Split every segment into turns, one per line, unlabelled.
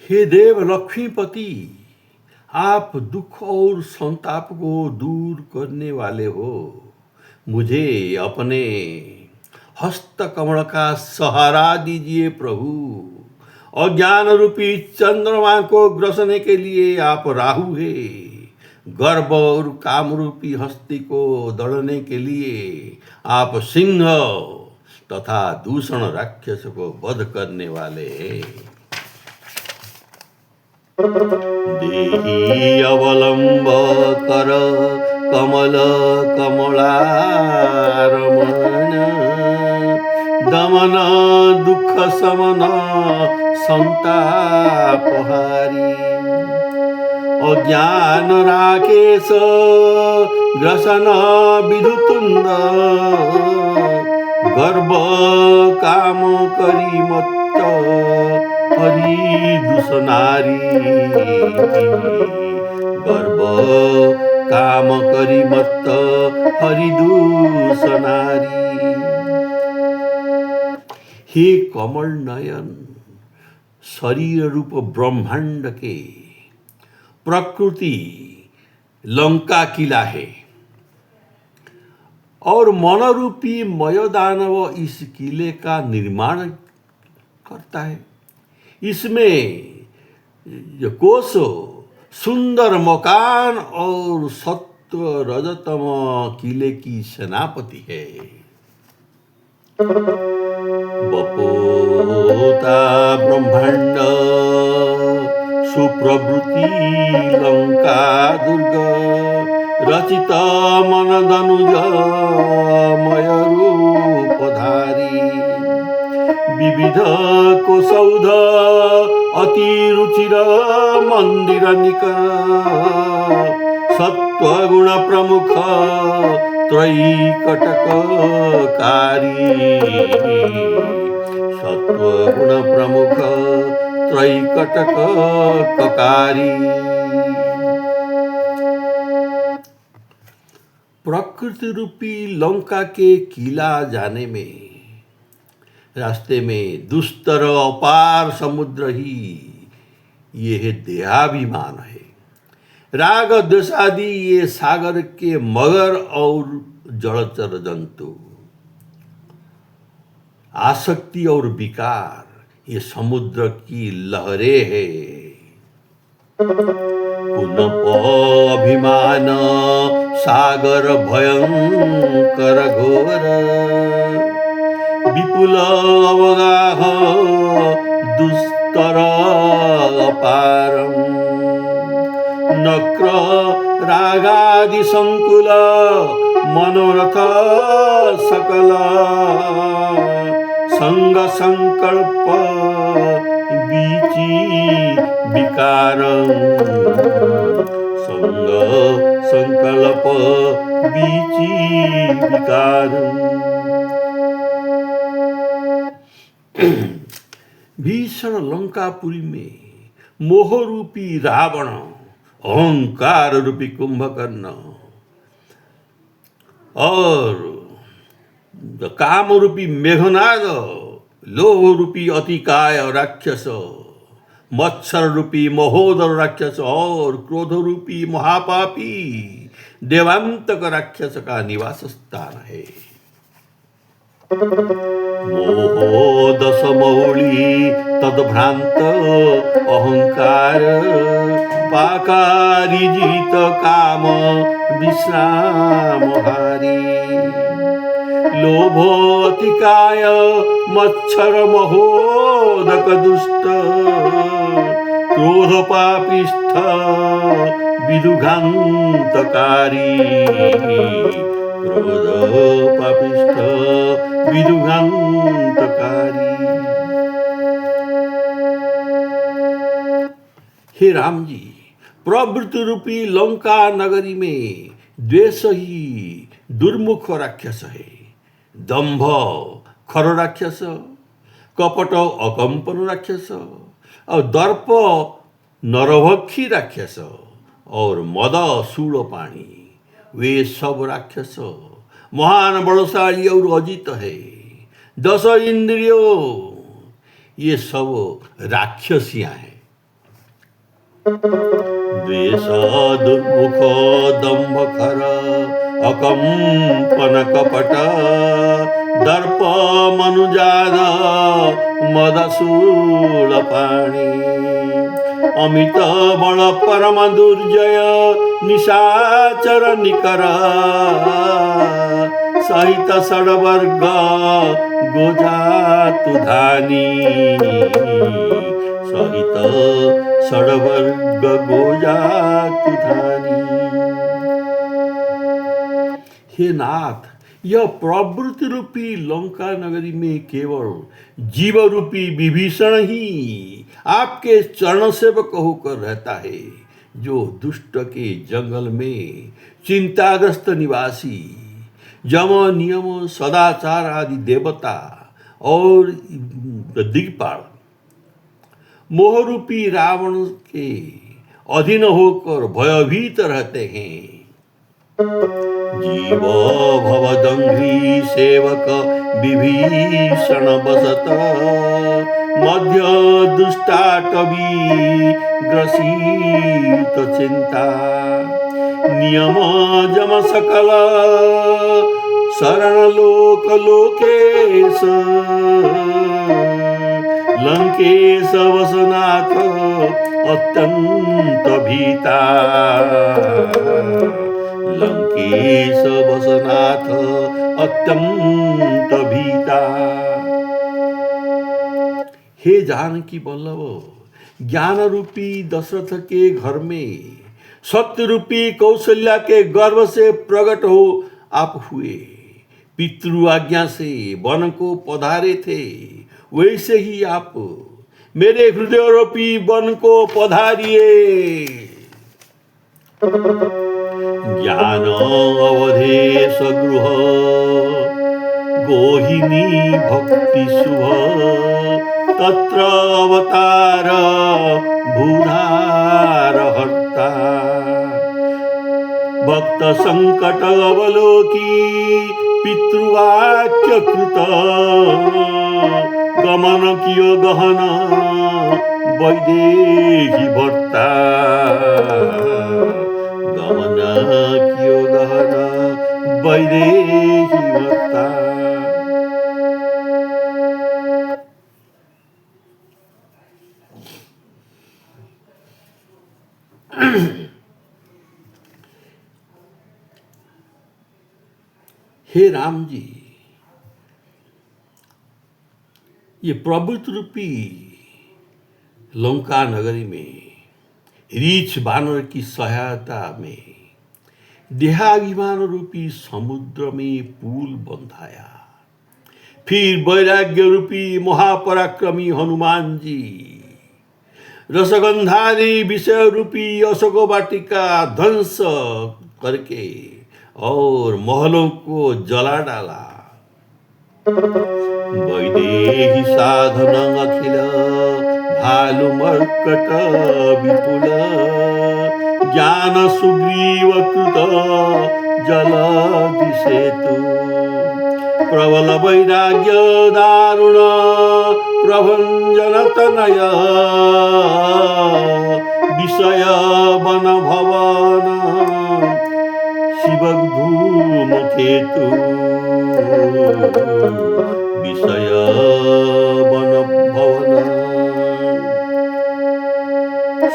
हे देव लक्ष्मीपति, आप दुख और संताप को दूर करने वाले हो। मुझे अपने हस्त कमल का सहारा दीजिए प्रभु। अज्ञान रूपी चंद्रमा को ग्रसने के लिए आप राहु है। गर्भ और काम रूपी हस्ती को दड़ने के लिए आप सिंह तथा दूषण राक्षस को वध करने वाले हैं। देहि अवलंब कर कमल कमलारमण, दमन दुख समन संतापहारी। अज्ञान राकेश ग्रसन विधुतुंड, गर्भ काम करी मत्त हरि दूषणारी। गर्भ काम करी मत्त हरि दूषणारी। हे कमल नयन शरीर रूप ब्रह्मांड के प्रकृति लंका किला है और मन रूपी मय दानव इस किले का निर्माण करता है। इसमें जो कोष सुंदर मकान और सत्व रजतम किले की सेनापति है। बपोता ब्रह्मांड सुप्रवृत्ति लंका दुर्ग, रचित मन धनुज मय रूपधारी। विविध कोसौध अति रुचिर मंदिर निकर, सत्वगुण प्रमुख त्रैकटककारी। सत्वगुण प्रमुख त्रैकटककारी। प्रकृति रूपी लंका के किला जाने में रास्ते में दुस्तर अपार समुद्र ही ये देहाभिमान है। राग द्वेषादि ये सागर के मगर और जलचर जंतु। आसक्ति और विकार ये समुद्र की लहरें है। पुनः अभिमान सागर भयंकर घोर, विपुल अवगाह दुस्तर अपारम। नक्र रागादि संकुल मनोरथ सकल, संग संकल्प बीची विकारं। संग संकल्प बीची विकारं। भीषण लंकापुरी में मोह रूपी रावण, अहंकार रूपी कुंभकर्ण और काम रूपी मेघनाद, लोभ रूपी अतिकाय राक्षस, मत्सर रूपी महोदर राक्षस और क्रोध रूपी महापापी देवांतक राक्षस का निवास स्थान है। मोहो दस मौली तद्भ्रांत अहंकार, पाकारी जीत काम विश्रामहारी। लोभ अतिकाय मच्छर महोदक दुष्ट, क्रोध पापिष्ठ विदुघांतकारी। क्रोध पापिष्ठ विदुघांतकारी। हे राम जी, प्रवृत्ति रूपी लंका नगरी में द्वेष ही दुर्मुख राक्षस है। दंभ खर राक्षस, कपट अकंपन राक्षस और दर्प नरभक्षी राक्षस और मद शूल पाणी, वे सब राक्षस महान बलशाली और अजित है। 10 इंद्रियों ये सब राक्षसियां हैं। द्वेष दुर्मुख दंभ खर अकंपन कपट दर्प मनुजाद मदसूल पाणी अमित बल परम दुर्जय निशाचर निकर सहित षड्वर्ग गोजातु धानी सहित षड्वर्ग गोजातु धानी। हे नाथ, यह प्रवृत्ति रूपी लंका नगरी में केवल जीव रूपी विभीषण ही आपके चरण सेवक होकर रहता है, जो दुष्ट के जंगल में चिंताग्रस्त निवासी यम नियम सदाचार आदि देवता और दिग्पाल मोहरूपी रावण के अधीन होकर भयभीत रहते हैं। जीव भवदंघ्री सेवक विभीषण बसत मध्य दुष्टाटवी ग्रसित चिंता नियम जम सकल शरण लोक लोकेश लंकेश वसनाथ अत्यंत भीता लंकेश वसनाथ अत्यंत भीता। हे जानकी वल्लभ, ज्ञान रूपी दशरथ के घर में सत्य रूपी कौशल्या के गर्भ से प्रकट हो आप हुए। पितृ आज्ञा से वन को पधारे थे, वैसे ही आप मेरे हृदय रूपी वन को पधारिए। ज्ञान अवधेश गृह गोहिनी भक्ति शुभ तत्र अवतार भूधार हर्ता भक्त संकट अवलोकी पितृवाक्य कृत गमन कियो गहन वैदेही भर्ता गमन कियो गहन वैदेही भर्ता। हे राम जी, ये प्रभुत्व रूपी लंका नगरी में रीछ बानर की सहायता में देहाभिमान रूपी समुद्र में पुल बंधाया। फिर वैराग्य रूपी महापराक्रमी हनुमान जी रसगंधारी विषय रूपी अशोक वाटिका ध्वंस करके और महलों को जला डाला। वैदेही साधन अखिल भालु मर्कट विपुल ज्ञान सुग्रीव कृत जल दिसेतु प्रबल वैराग्य दारुण प्रभंजन तनय विषय वन भवन शिव धूम केतु विषय वन भवन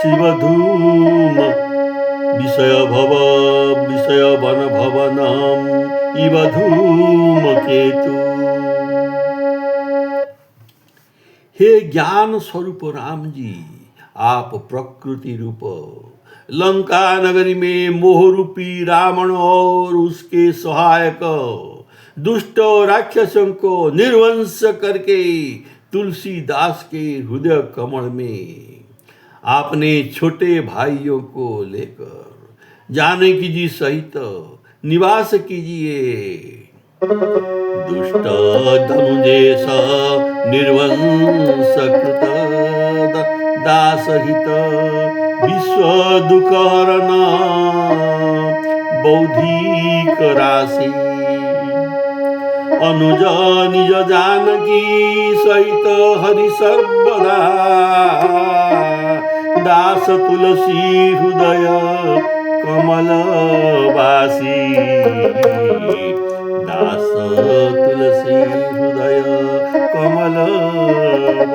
शिव धूम विषय वन भवनम इव धूम केतु। हे ज्ञान स्वरूप राम जी, आप प्रकृति रूप लंका नगरी में मोह रूपी रावण और उसके सहायक दुष्ट राक्षसों को निर्वंश करके तुलसीदास के हृदय कमल में आपने छोटे भाइयों को लेकर जानकी जी सहित निवास कीजिए। दुष्ट धनुजेश निर्वंश कृत दासहित विश्व दुख हरण बौद्धिक राशि अनुज निज जानकी सहित हरि सर्वदा दास तुलसी हृदय कमलवासी, दास तुलसी हृदय कमलवासी.